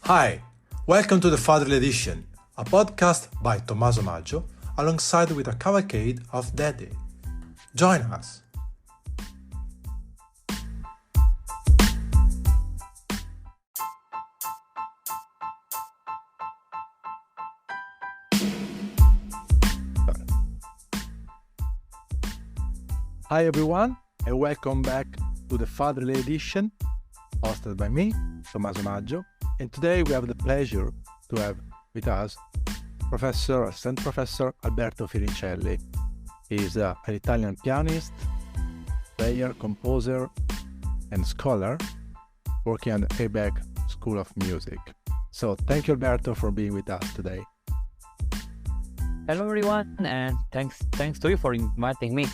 Hi, welcome to the Fatherly Edition, a podcast by Tommaso Maggio alongside with a cavalcade of Daddy. Join us! Hi everyone, and welcome back to the Fatherly Edition, hosted by me, Tommaso Maggio, and today we have the pleasure to have with us Assistant Professor Alberto Firrincieli. He is an Italian pianist, player, composer, and scholar working at the ABEC School of Music. So thank you, Alberto, for being with us today. Hello everyone, and thanks to you for inviting me.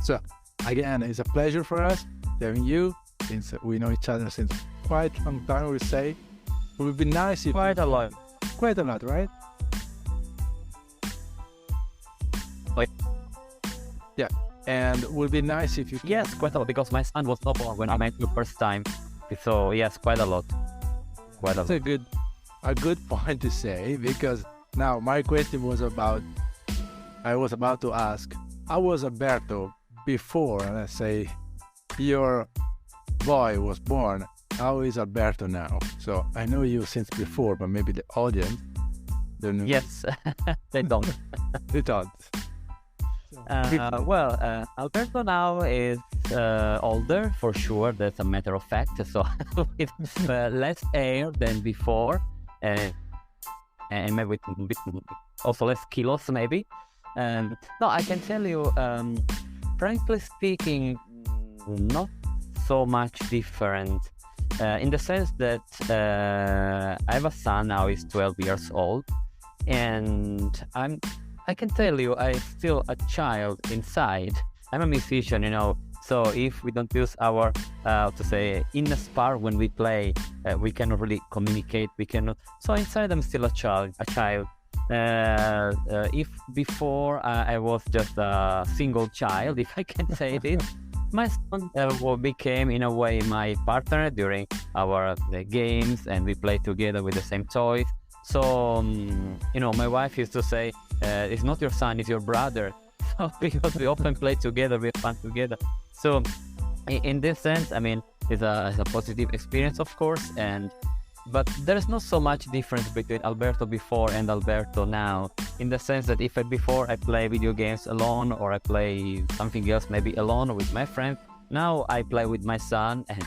So again, it's a pleasure for us having you, since we know each other since quite a long time, we say. It would be nice if... Quite a lot, right? Wait. Yeah, and it would be nice if you... Yes, quite a lot, because my son was not born when I met you first time. So yes, quite a lot. That's a good point to say, because now my question was I was about to ask, how was Alberto before, let's say, your boy was born? How is Alberto now? So I know you since before, but maybe the audience don't know. Yes, they don't. They don't. Alberto now is older, for sure, that's a matter of fact, so with less hair than before, and maybe with also less kilos, maybe. No, I can tell you, frankly speaking, not so much different, in the sense that I have a son now, he's 12 years old, and I can tell you, I'm still a child inside. I'm a musician, so if we don't use our, inner spark when we play, we cannot really communicate, so inside I'm still a child. If before I was just a single child, if I can say this, my son became in a way my partner during our games, and we play together with the same toys. So my wife used to say, it's not your son, it's your brother. So because we often play together, we have fun together. So in this sense, it's a positive experience, of course, but there's not so much difference between Alberto before and Alberto now, in the sense that if before I play video games alone, or I play something else maybe alone or with my friend, now I play with my son, and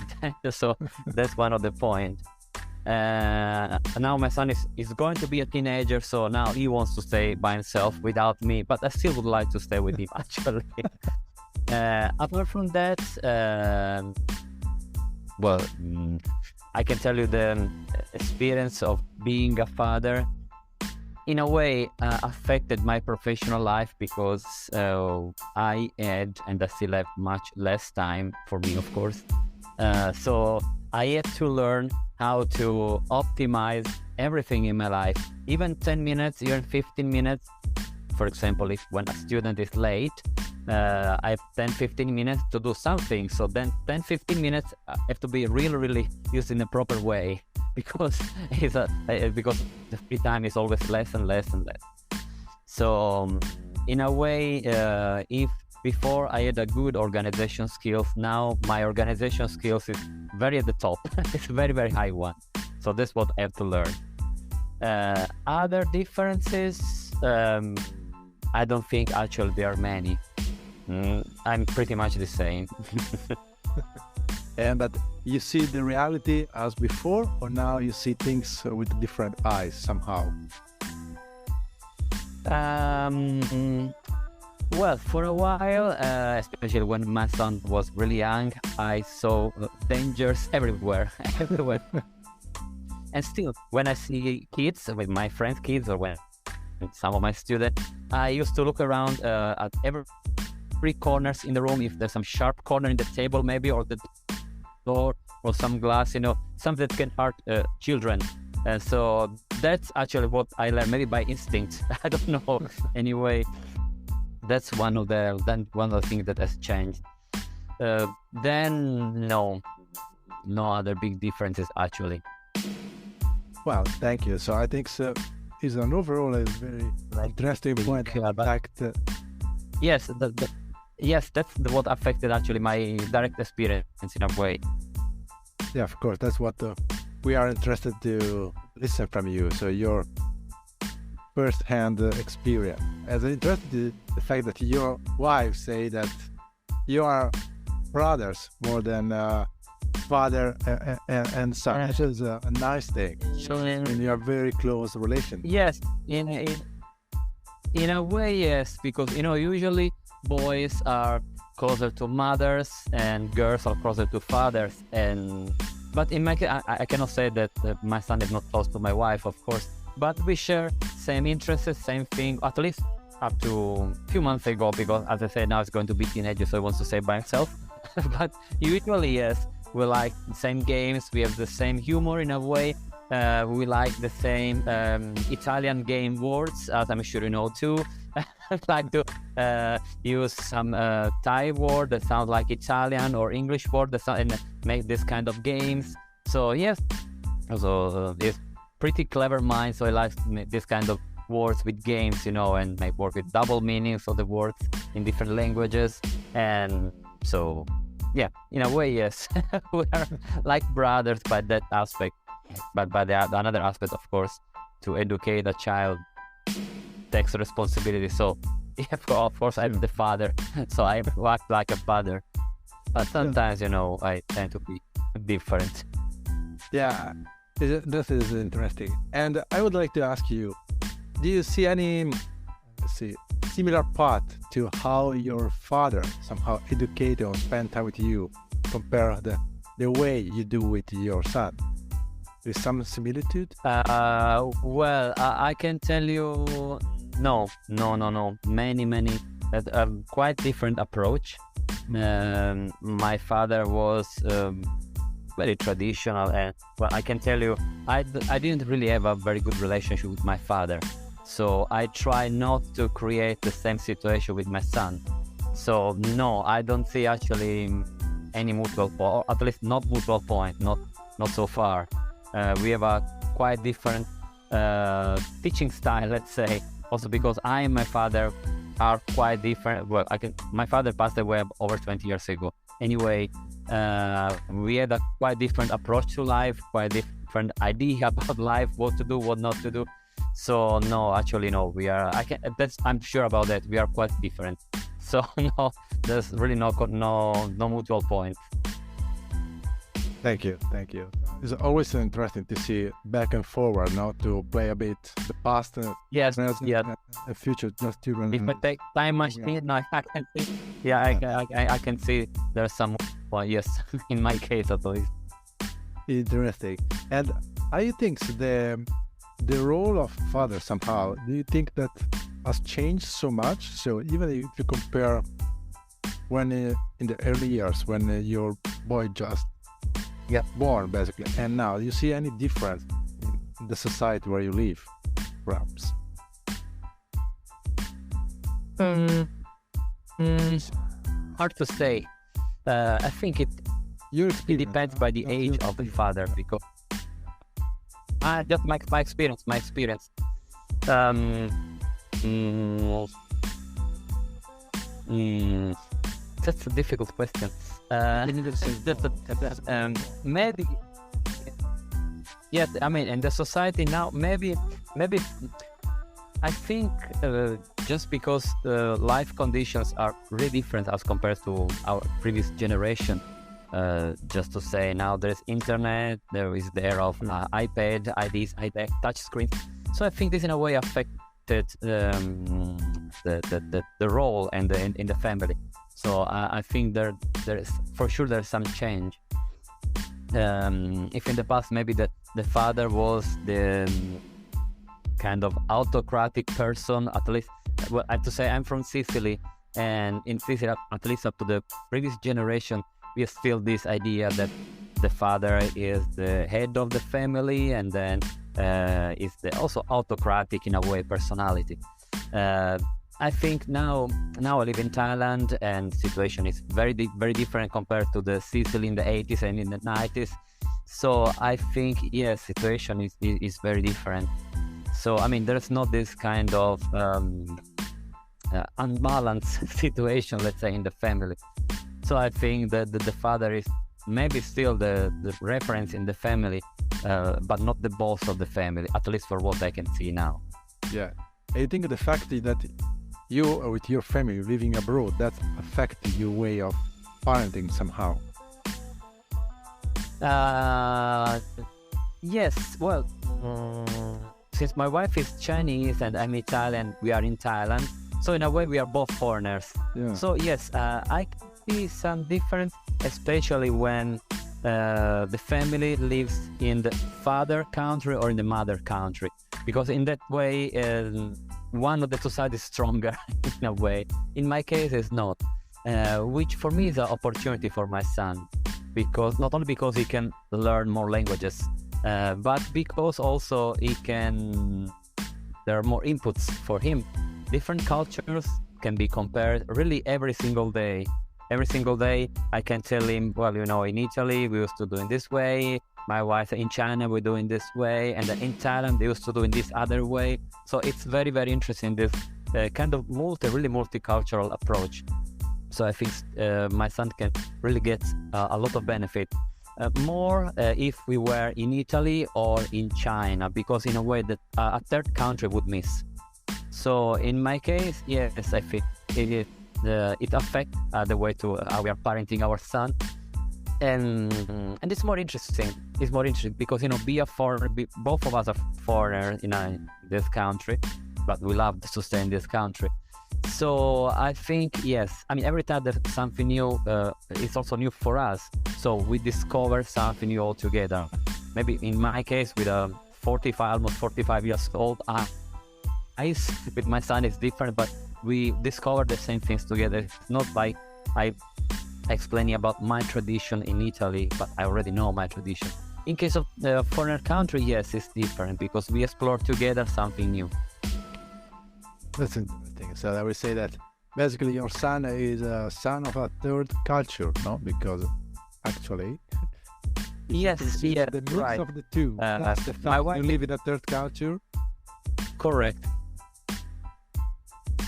so that's one of the points. Now my son is going to be a teenager, so now he wants to stay by himself without me, but I still would like to stay with him actually. Apart from that, I can tell you the experience of being a father in a way affected my professional life, because I had and I still have much less time for me, of course. So I had to learn how to optimize everything in my life, even 10 minutes, even 15 minutes. For example, when a student is late, I have 10-15 minutes to do something, so then 10-15 minutes have to be really used in a proper way, because because the free time is always less and less and less. So in a way, if before I had a good organization skills, now my organization skills is very at the top. It's a very high one. So that's what I have to learn. Other differences, I don't think actually there are many. I'm pretty much the same. But you see the reality as before, or now you see things with different eyes somehow? Well, for a while, especially when my son was really young, I saw dangers everywhere. And still, when I see kids, with my friends' kids, or when some of my students, I used to look around at every corners in the room, if there's some sharp corner in the table maybe, or the door, or some glass, something that can hurt children. So that's actually what I learned, maybe by instinct. I don't know. Anyway, that's one of the things that has changed. Then no other big differences actually. Well, thank you. So I think so is an overall a very interesting point. In fact, yes, yes, that's what affected actually my direct experience in a way. Yeah, of course. That's what we are interested to listen from you. So your first-hand experience. As interested the fact that your wife say that you are brothers more than father and son. Which is a nice thing. So And you are very close relation. yes, in a way, yes, because usually boys are closer to mothers and girls are closer to fathers. But in my case, I cannot say that my son is not close to my wife, of course. But we share same interests, same thing, at least up to a few months ago, because as I said, now it's going to be teenager, so he wants to stay by himself. But usually, yes, we like the same games, we have the same humor in a way. We like the same Italian game words, as I'm sure you know too. I like to use some Thai word that sounds like Italian or English word that and make this kind of games. So yes, also it's pretty clever mind. So I like to make this kind of words with games, and make work with double meanings of the words in different languages. And so yeah, in a way, yes, we are like brothers by that aspect. But by another aspect, of course, to educate a child takes responsibility. So yeah, of course, I'm the father, so I act like a father. But sometimes, I tend to be different. Yeah, this is interesting. And I would like to ask you, do you see any, similar path to how your father somehow educated or spent time with you, compare the way you do with your son? Is some similitude? Well, I can tell you, no. Many, quite different approach. My father was very traditional, and well, I can tell you, I didn't really have a very good relationship with my father. So I try not to create the same situation with my son. So no, I don't see actually any mutual point, or at least not mutual point, not so far. We have a quite different teaching style, let's say. Also because I and my father are quite different. Well, my father passed away over 20 years ago. Anyway, we had a quite different approach to life, quite different idea about life, what to do, what not to do. So no, actually no. I'm sure about that. We are quite different. So no, there's really no mutual point. Thank you. It's always interesting to see back and forward, to play a bit the past and the future, just to run. If I take time machine, I can see. Yeah, I can see there's some. Well, yes, in my case at least. Interesting. And I think the role of father somehow, do you think that has changed so much? So even if you compare when in the early years when your boy just born basically, and now, do you see any difference in the society where you live, perhaps? Hard to say. I think it depends by the age of the father, because just my experience. That's a difficult question. Maybe yes. I mean, in the society now, maybe. I think just because the life conditions are really different as compared to our previous generation. Just to say, now there's internet, there is the era of iPad, IDs, iPad, touch screens. So I think this in a way affected the role in the family. So I think there is for sure there's some change. If in the past maybe the father was the kind of autocratic person, at least, well, I have to say I'm from Sicily, and in Sicily, at least up to the previous generation, we still this idea that the father is the head of the family, and then is also autocratic in a way personality. I think now I live in Thailand, and situation is very different compared to the Sicily in the 80s and in the 90s. So I think, yes, situation is very different. So, I mean, there's not this kind of unbalanced situation, let's say, in the family. So I think that the father is maybe still the reference in the family, but not the boss of the family, at least for what I can see now. Yeah. I think the fact that you are with your family living abroad, that affected your way of parenting somehow. Yes, well, since my wife is Chinese and I'm Italian, we are in Thailand. So in a way, we are both foreigners. Yeah. So yes, I can see some difference, especially when the family lives in the father country or in the mother country, because in that way, one of the two sides is stronger in a way. In my case, it's not, which for me is an opportunity for my son, because not only because he can learn more languages, but because also there are more inputs for him. Different cultures can be compared really every single day. Every single day I can tell him, well, in Italy we used to do in this way, my wife in China we're doing this way, and in Thailand they used to do in this other way. So it's very, very interesting, this kind of really multicultural approach. So I think my son can really get a lot of benefit. More if we were in Italy or in China, because in a way that a third country would miss. So in my case, yes, I think it affects the way to how we are parenting our son, and it's more interesting. It's more interesting because both of us are foreigners in this country, but we love to stay in this country. So I think, yes, I mean, every time there's something new, it's also new for us. So we discover something new altogether. Maybe in my case, with a almost 45 years old, with my son is different, but we discover the same things together. It's not like I explaining about my tradition in Italy, but I already know my tradition. In case of the foreign country, yes, it's different because we explore together something new. That's interesting. So I would say that basically your son is a son of a third culture, no? Because actually, yes, the mix right. of the two. That's the fact you live in a third culture. Correct.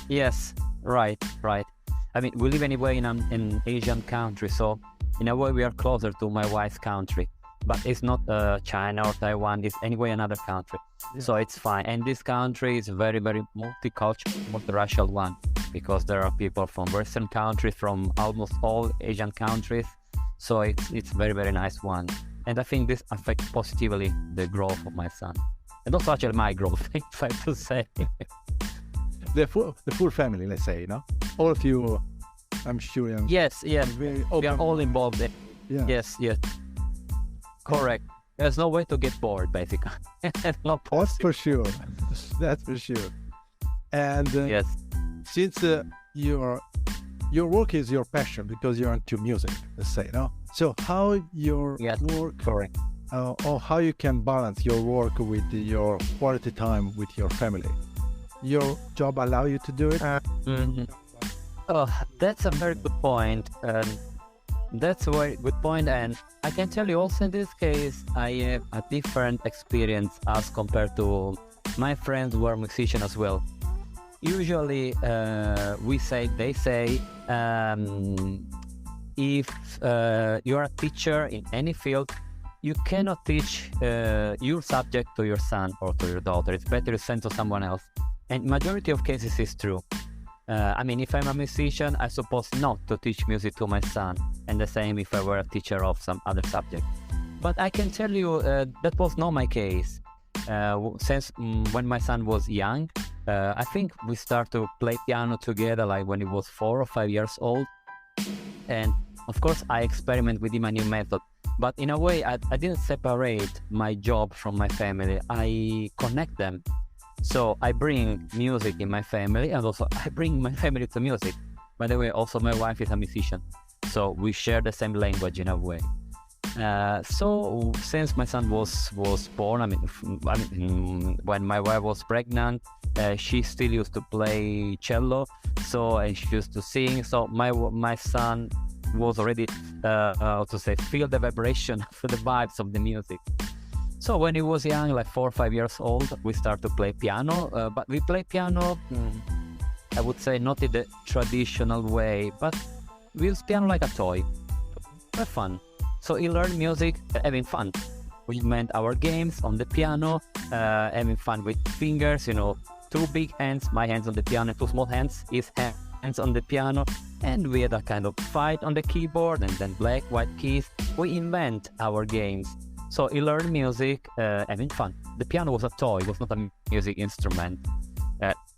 Yes, right. I mean, we live anyway in an Asian country, so in a way we are closer to my wife's country. But it's not China or Taiwan, it's anyway another country. Yeah. So it's fine. And this country is very, very multicultural, multiracial one, because there are people from Western countries, from almost all Asian countries. So it's very, very nice one. And I think this affects positively the growth of my son. And also actually my growth, if I have to say. The full family, let's say, no? All of you, I'm sure. Yes, we are all involved. Yeah. Yes. Correct. There's no way to get bored, basically. Not possible. That's for sure. That's for sure. And yes, since your work is your passion because you're into music, let's say, no? So how your work, correct, or how you can balance your work with your quality time with your family? Your job allow you to do it? Oh, that's a very good point. That's a very good point, and I can tell you also in this case, I have a different experience as compared to my friends who are musicians as well. Usually, they say, if you're a teacher in any field, you cannot teach your subject to your son or to your daughter. It's better to send to someone else. And majority of cases is true. I mean, if I'm a musician, I suppose not to teach music to my son, and the same if I were a teacher of some other subject. But I can tell you that was not my case. Since when my son was young, I think we started to play piano together like when he was 4 or 5 years old. And of course, I experiment with him a new method. But in a way, I didn't separate my job from my family. I connect them. So I bring music in my family, and also I bring my family to music. By the way, also my wife is a musician, so we share the same language in a way. So since my son was born, I mean, when my wife was pregnant, she still used to play cello, so and she used to sing. So my son was already, how to say, feel the vibration of the vibes of the music. So when he was young, like 4 or 5 years old, we started to play piano, but we play piano, I would say not in the traditional way, but we use piano like a toy, for fun. So he learned music, having fun. We made our games on the piano, having fun with fingers, 2 big hands, my hands on the piano, 2 small hands, his hands on the piano, and we had a kind of fight on the keyboard, and then black, white keys. We invent our games. So he learned music, having fun. The piano was a toy, it was not a music instrument.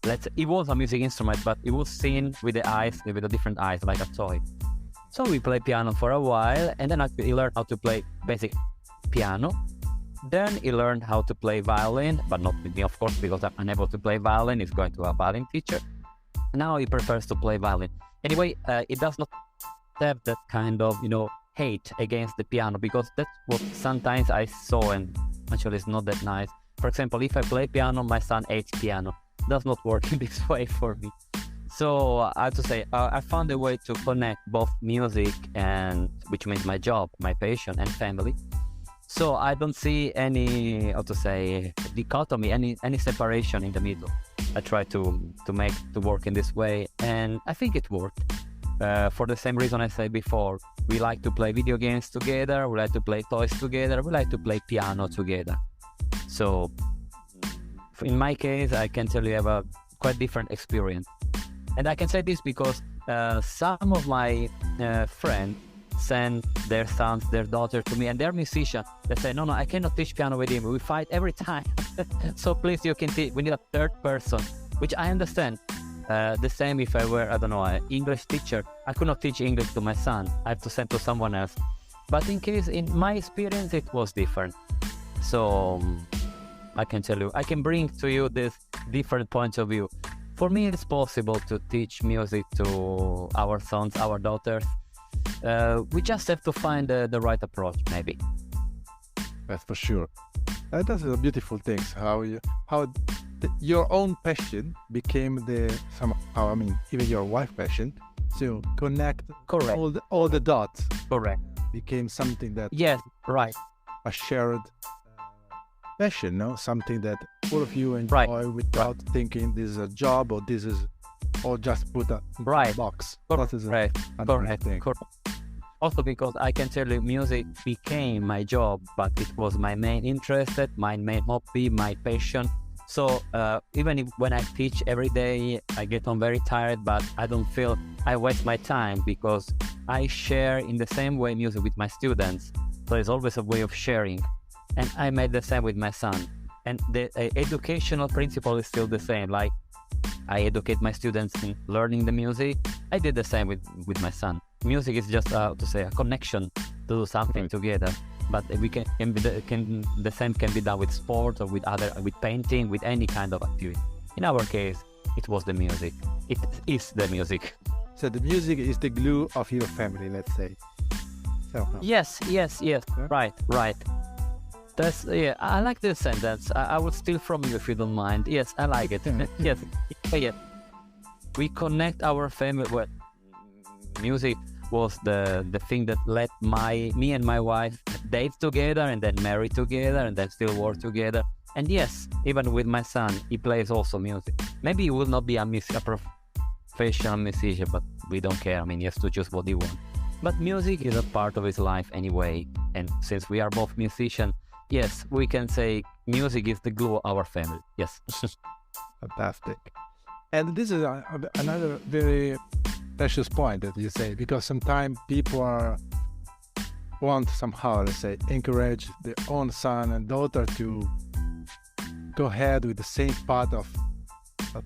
It was a music instrument, but it was seen with the eyes, with the different eyes, like a toy. So we played piano for a while, and then he learned how to play basic piano. Then he learned how to play violin, but not with me, of course, because I'm unable to play violin. He's going to a violin teacher. Now he prefers to play violin. Anyway, it does not have that kind of, hate against the piano, because that's what sometimes I saw, and actually it's not that nice. For example, if I play piano, my son hates piano. Does not work in this way for me. So I have to say, I found a way to connect both music and, which means my job, my passion, and family. So I don't see any, dichotomy, any separation in the middle. I try to make to work in this way, and I think it worked. For the same reason I said before, we like to play video games together, we like to play toys together, we like to play piano together. So in my case, I can tell you I have a quite different experience. And I can say this because some of my friends send their sons, their daughter to me, and they're musicians. They say, no, I cannot teach piano with him. We fight every time. So please, you can teach. We need a third person, which I understand. The same if I were, an English teacher. I could not teach English to my son. I have to send to someone else. But in my experience, it was different. So I can tell you, I can bring to you this different point of view. For me, it's possible to teach music to our sons, our daughters. We just have to find the right approach, maybe. That's for sure. That's a beautiful thing. How your own passion became even your wife's passion. So connect Correct. all the dots. Correct. Became something that Yes, right. a shared passion, no? Something that all of you enjoy without thinking this is a job or this is, or just put a box. Correct. Also because I can tell you, music became my job, but it was my main interest, my main hobby, my passion. So even when I teach every day, I get on very tired, but I don't feel I waste my time, because I share in the same way music with my students. So it's always a way of sharing. And I made the same with my son. And the educational principle is still the same. Like, I educate my students in learning the music. I did the same with my son. Music is just a connection to do something together. But the same can be done with sport or with painting, with any kind of activity. In our case, it was the music. It is the music. So the music is the glue of your family, let's say. So, Yes. Yeah? Right. That's I like this sentence. I would steal from you if you don't mind. Yes, I like it. Yes. We connect our family. Well, music was the thing that let me and my wife date together, and then marry together, and then still work together. And yes, even with my son, he plays also music. Maybe he will not be a professional musician, but we don't care. He has to choose what he wants. But music is a part of his life anyway. And since we are both musicians, yes, we can say music is the glue of our family. Yes. Fantastic. And this is another very precious point that you say, because sometimes people want somehow, let's say, encourage their own son and daughter to go ahead with the same path of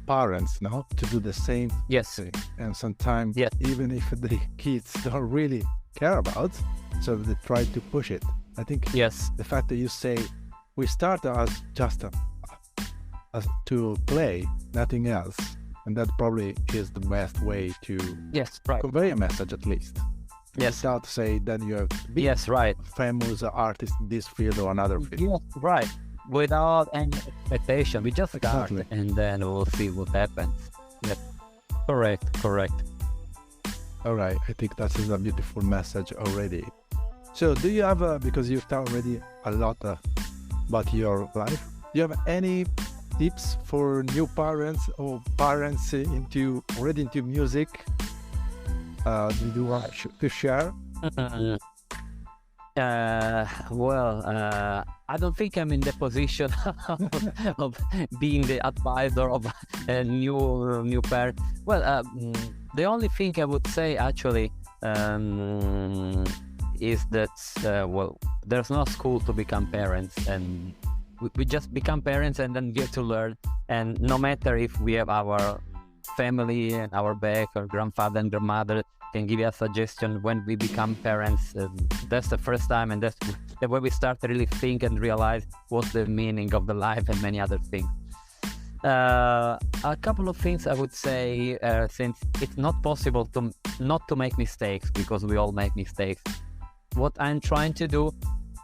parents, no? To do the same thing. And sometimes, even if the kids don't really care about, so they try to push it. I think the fact that you say we start as just to play, nothing else, and that probably is the best way to convey a message, at least. Without say then you have to be famous artist in this field or another field. Yes, right. Without any expectation, we just start, and then we'll see what happens. Yes. Correct. All right, I think that is a beautiful message already. So do you have, because you've told already a lot about your life, do you have any tips for new parents or parents already into music? Do you want to share? I don't think I'm in the position of being the advisor of a new parent. The only thing I would say actually is that there's no school to become parents, and we just become parents and then get to learn. And no matter if we have our family and our back, or grandfather and grandmother can give you a suggestion when we become parents, that's the first time, and that's the way we start to really think and realize what's the meaning of the life and many other things. A couple of things I would say, since it's not possible not to make mistakes, because we all make mistakes. What I'm trying to do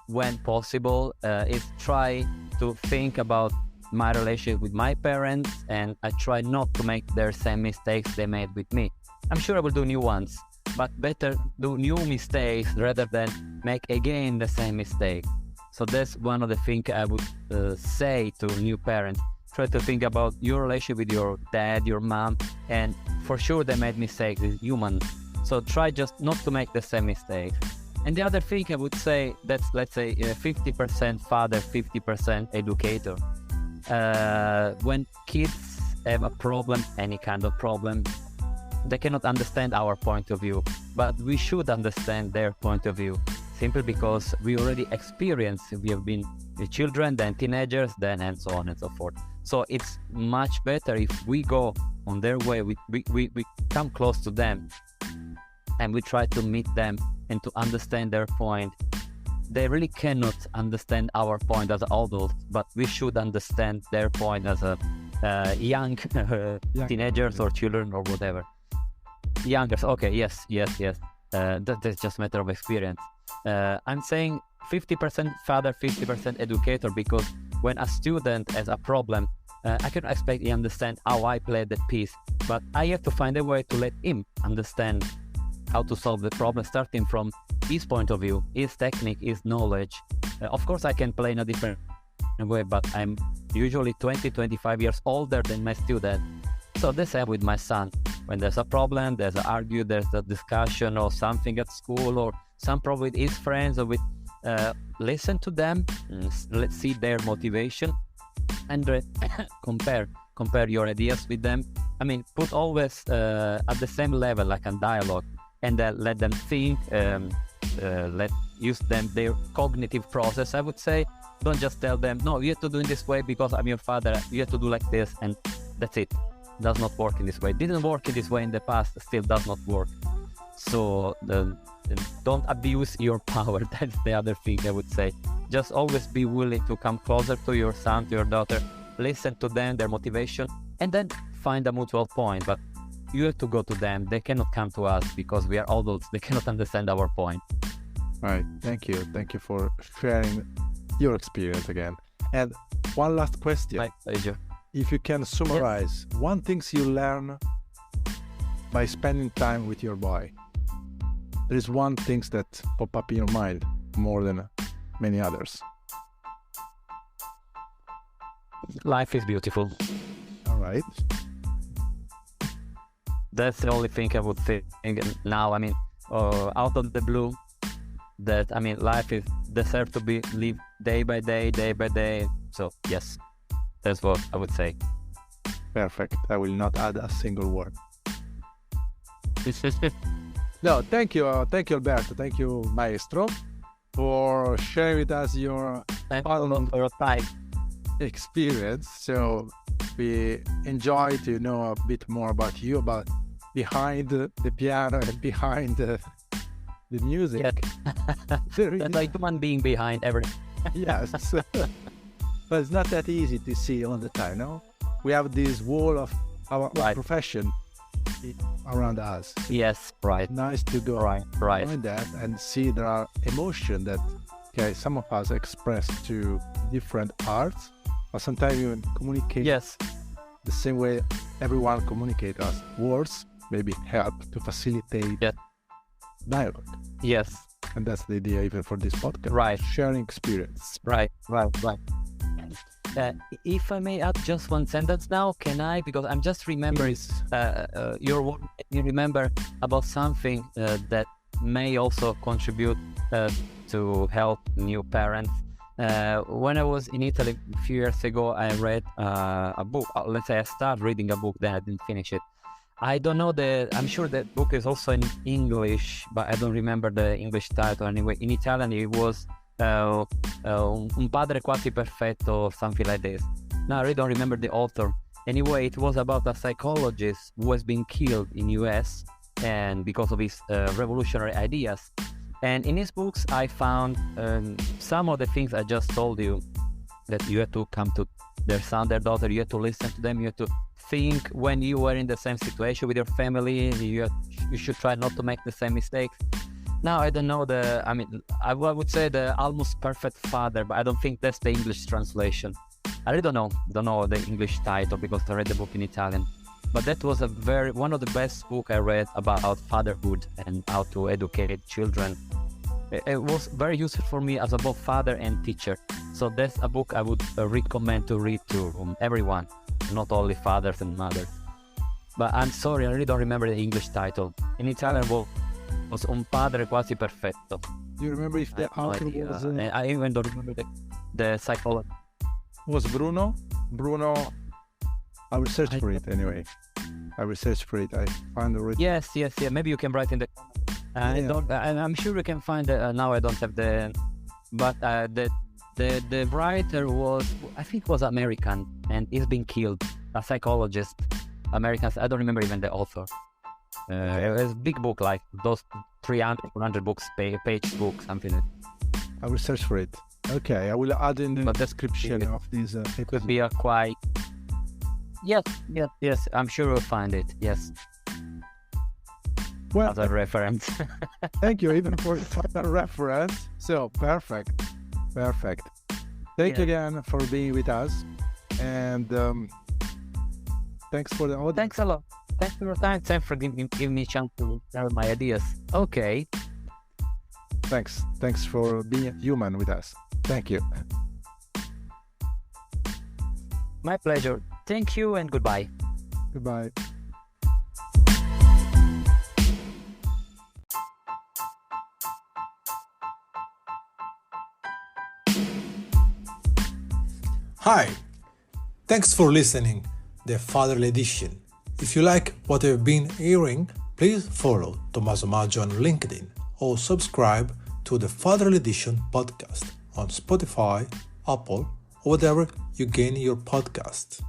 when possible is try to think about my relationship with my parents, and I try not to make their same mistakes they made with me. I'm sure I will do new ones, but better do new mistakes rather than make again the same mistake. So that's one of the things I would say to new parents. Try to think about your relationship with your dad, your mom, and for sure they made mistakes, it's human. So try just not to make the same mistakes. And the other thing I would say, that's, let's say, 50% father, 50% educator. When kids have a problem, any kind of problem, they cannot understand our point of view, but we should understand their point of view, simply because we already experienced, we have been the children, then teenagers, then and so on and so forth. So it's much better if we go on their way, we come close to them, and we try to meet them and to understand their point. They really cannot understand our point as adults, but we should understand their point as a young teenagers or children or whatever. Youngers, okay, yes. That's just a matter of experience. I'm saying 50% father, 50% educator, because when a student has a problem, I can expect he understand how I play that piece, but I have to find a way to let him understand how to solve the problem, starting from his point of view, his technique, his knowledge. Of course, I can play in a different way, but I'm usually 20-25 years older than my student. So the same with my son. When there's a problem, there's an argue, there's a discussion or something at school, or some problem with his friends, or with listen to them, let's see their motivation, and compare your ideas with them. I mean, put always at the same level, like a dialogue, and let them think, use them their cognitive process, I would say. Don't just tell them, no, you have to do it this way because I'm your father, you have to do like this, and that's it. Does not work in this way. Didn't work in this way in the past, still does not work. So don't abuse your power. That's the other thing I would say. Just always be willing to come closer to your son, to your daughter, listen to them, their motivation, and then find a mutual point. But you have to go to them. They cannot come to us because we are adults. They cannot understand our point. Right. Thank you for sharing your experience again. And one last question. My pleasure. If you can summarize one things you learn by spending time with your boy, there is one thing that pop up in your mind more than many others. Life is beautiful. All right. That's the only thing I would think now. I mean, out of the blue, that I mean, life is deserves to be lived day by day. So yes. That's what I would say. Perfect. I will not add a single word. No, thank you, Alberto. Thank you, Maestro, for sharing with us your time experience. So we enjoy to know a bit more about you, about behind the piano and behind the music. Yes. That's like human being behind everything. Yes. But it's not that easy to see all the time, no? We have this wall of our profession around us. Yes, right. Nice to go behind that and see there are emotions that some of us express to different arts, or sometimes even communicate the same way everyone communicates us. Words, maybe help to facilitate dialogue. Yes. And that's the idea even for this podcast. Right. Sharing experience. Right. If I may add just one sentence now, can I? Because I'm just remembering your work. You remember about something that may also contribute to help new parents. When I was in Italy a few years ago, I read a book. Let's say I started reading a book, then I didn't finish it. I don't know I'm sure that book is also in English, but I don't remember the English title anyway. In Italian, it was Un padre quasi perfetto or something like this. Now I really don't remember the author. Anyway, it was about a psychologist who has been killed in US and because of his revolutionary ideas. And in his books, I found some of the things I just told you, that you have to come to their son, their daughter, you have to listen to them, you have to think when you were in the same situation with your family, you should try not to make the same mistakes. Now, I don't know I would say the almost perfect father, but I don't think that's the English translation. I really don't know the English title because I read the book in Italian. But that was one of the best book I read about fatherhood and how to educate children. It was very useful for me as a both father and teacher. So that's a book I would recommend to read to everyone, not only fathers and mothers. But I'm sorry, I really don't remember the English title. In Italian, was Un padre quasi perfetto. Do you remember if the author was... I even don't remember the psychologist. Was Bruno? I will search for it anyway. I will search for it. I find the... Yes. Maybe you can write in the comments. I'm sure we can find it. Now I don't have the... But the writer I think was American, and he's been killed. A psychologist. Americans. I don't remember even the author. It was a big book, like those 300, 400 books, page book, something like that. I will search for it. Okay, I will add in the description of this. It could be a quite... Yes, I'm sure we'll find it, yes. Well, as a reference. Thank you even for a reference. So, perfect. Thank you again for being with us. And thanks for the audience. Thanks a lot. Thanks for your time. Thanks for giving me a chance to share my ideas. Okay. Thanks for being human with us. Thank you. My pleasure. Thank you and goodbye. Goodbye. Hi. Thanks for listening, the Fatherly Edition. If you like what you've been hearing, please follow Tommaso Maggio on LinkedIn or subscribe to the Fatherly Edition podcast on Spotify, Apple, or whatever you gain your podcast.